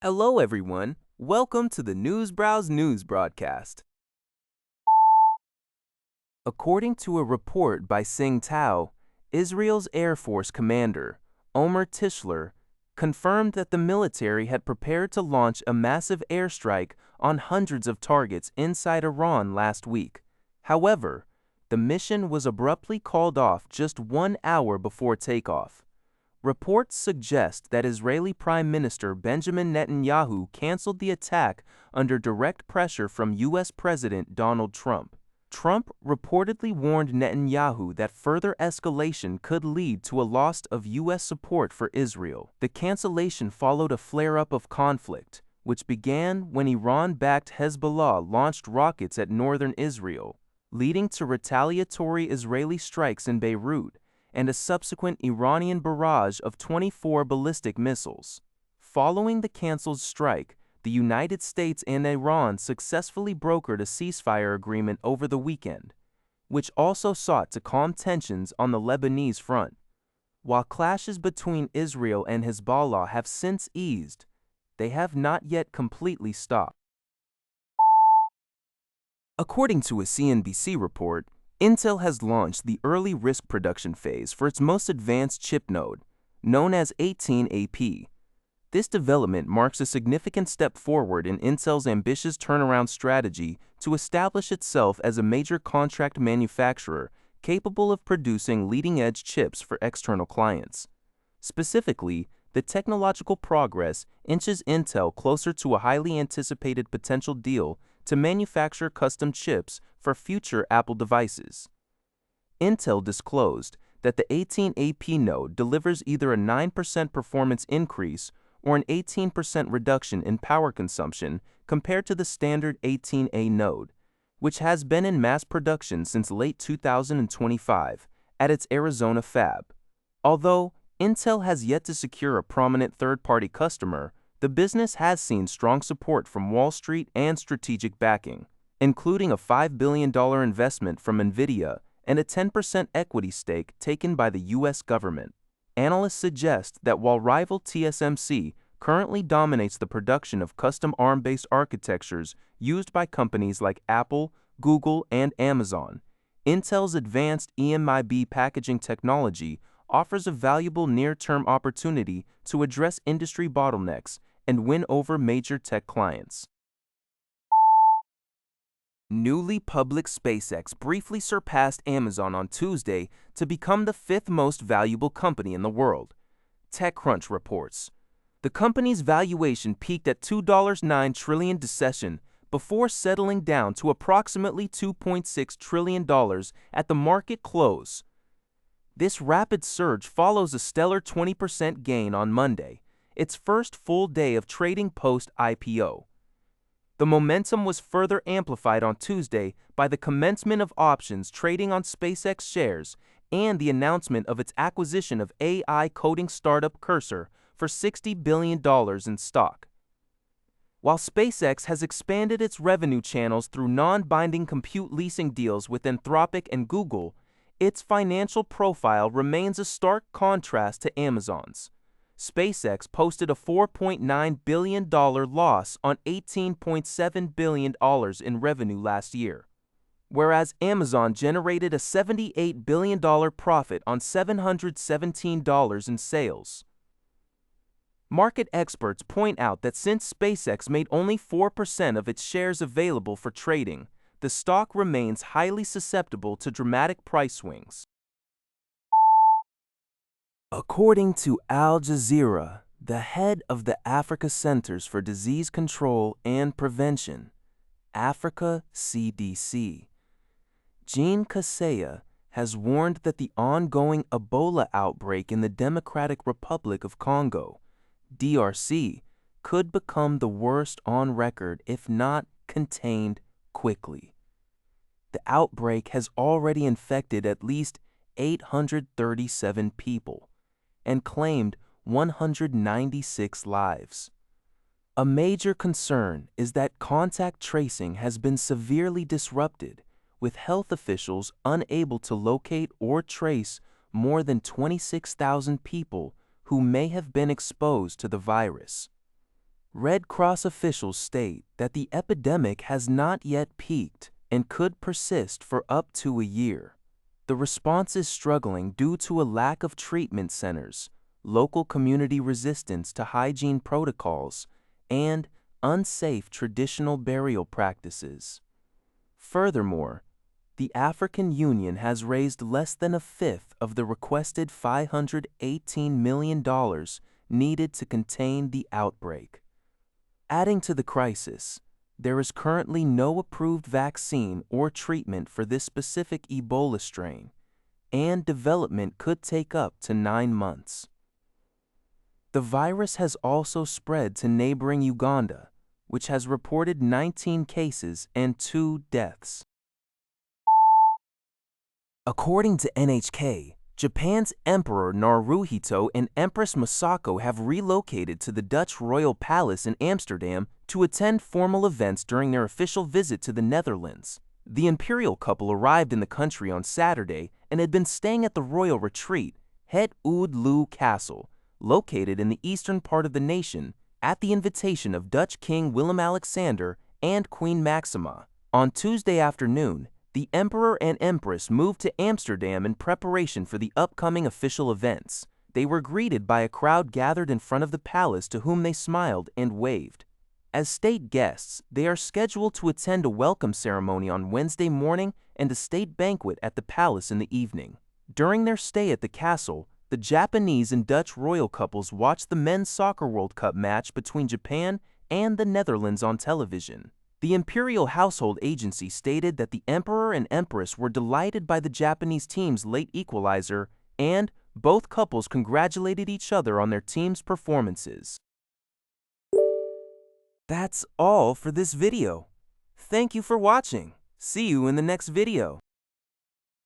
Hello, everyone. Welcome to the Newsbrowse News broadcast. According to a report by Sing Tao, Israel's Air Force commander, Omer Tischler, confirmed that the military had prepared to launch a massive airstrike on hundreds of targets inside Iran last week. However, the mission was abruptly called off just 1 hour before takeoff. Reports suggest that Israeli Prime Minister Benjamin Netanyahu canceled the attack under direct pressure from U.S. President Donald Trump. Trump reportedly warned Netanyahu that further escalation could lead to a loss of U.S. support for Israel. The cancellation followed a flare-up of conflict, which began when Iran-backed Hezbollah launched rockets at northern Israel, leading to retaliatory Israeli strikes in Beirut and a subsequent Iranian barrage of 24 ballistic missiles. Following the canceled strike, the United States and Iran successfully brokered a ceasefire agreement over the weekend, which also sought to calm tensions on the Lebanese front. While clashes between Israel and Hezbollah have since eased, they have not yet completely stopped. According to a CNBC report, Intel has launched the early risk production phase for its most advanced chip node, known as 18AP. This development marks a significant step forward in Intel's ambitious turnaround strategy to establish itself as a major contract manufacturer capable of producing leading-edge chips for external clients. Specifically, the technological progress inches Intel closer to a highly anticipated potential deal to manufacture custom chips for future Apple devices. Intel disclosed that the 18AP node delivers either a 9% performance increase or an 18% reduction in power consumption compared to the standard 18A node, which has been in mass production since late 2025 at its Arizona fab. Although Intel has yet to secure a prominent third-party customer, the business has seen strong support from Wall Street and strategic backing, including a $5 billion investment from NVIDIA and a 10% equity stake taken by the U.S. government. Analysts suggest that while rival TSMC currently dominates the production of custom ARM-based architectures used by companies like Apple, Google, and Amazon, Intel's advanced EMIB packaging technology offers a valuable near-term opportunity to address industry bottlenecks and win over major tech clients. Newly public SpaceX briefly surpassed Amazon on Tuesday to become the fifth most valuable company in the world. TechCrunch reports. The company's valuation peaked at $2.9 trillion this session before settling down to approximately $2.6 trillion at the market close. This rapid surge follows a stellar 20% gain on Monday, its first full day of trading post-IPO. The momentum was further amplified on Tuesday by the commencement of options trading on SpaceX shares and the announcement of its acquisition of AI coding startup Cursor for $60 billion in stock. While SpaceX has expanded its revenue channels through non-binding compute leasing deals with Anthropic and Google, its financial profile remains a stark contrast to Amazon's. SpaceX posted a $4.9 billion loss on $18.7 billion in revenue last year, whereas Amazon generated a $78 billion profit on $717 in sales. Market experts point out that since SpaceX made only 4% of its shares available for trading, the stock remains highly susceptible to dramatic price swings. According to Al Jazeera, the head of the Africa Centers for Disease Control and Prevention, Africa CDC, Jean Kaseya, has warned that the ongoing Ebola outbreak in the Democratic Republic of Congo, DRC, could become the worst on record if not contained quickly. The outbreak has already infected at least 837 people and claimed 196 lives. A major concern is that contact tracing has been severely disrupted, with health officials unable to locate or trace more than 26,000 people who may have been exposed to the virus. Red Cross officials state that the epidemic has not yet peaked and could persist for up to a year. The response is struggling due to a lack of treatment centers, local community resistance to hygiene protocols, and unsafe traditional burial practices. Furthermore, the African Union has raised less than a fifth of the requested $518 million needed to contain the outbreak. Adding to the crisis, there is currently no approved vaccine or treatment for this specific Ebola strain, and development could take up to 9 months. The virus has also spread to neighboring Uganda, which has reported 19 cases and 2 deaths. According to NHK, Japan's Emperor Naruhito and Empress Masako have relocated to the Dutch Royal Palace in Amsterdam to attend formal events during their official visit to the Netherlands. The Imperial couple arrived in the country on Saturday and had been staying at the royal retreat, Het Oude Loo Castle, located in the eastern part of the nation, at the invitation of Dutch King Willem-Alexander and Queen Maxima. On Tuesday afternoon, the Emperor and Empress moved to Amsterdam in preparation for the upcoming official events. They were greeted by a crowd gathered in front of the palace to whom they smiled and waved. As state guests, they are scheduled to attend a welcome ceremony on Wednesday morning and a state banquet at the palace in the evening. During their stay at the castle, the Japanese and Dutch royal couples watched the Men's Soccer World Cup match between Japan and the Netherlands on television. The Imperial Household Agency stated that the Emperor and Empress were delighted by the Japanese team's late equalizer, and both couples congratulated each other on their team's performances. That's all for this video. Thank you for watching. See you in the next video.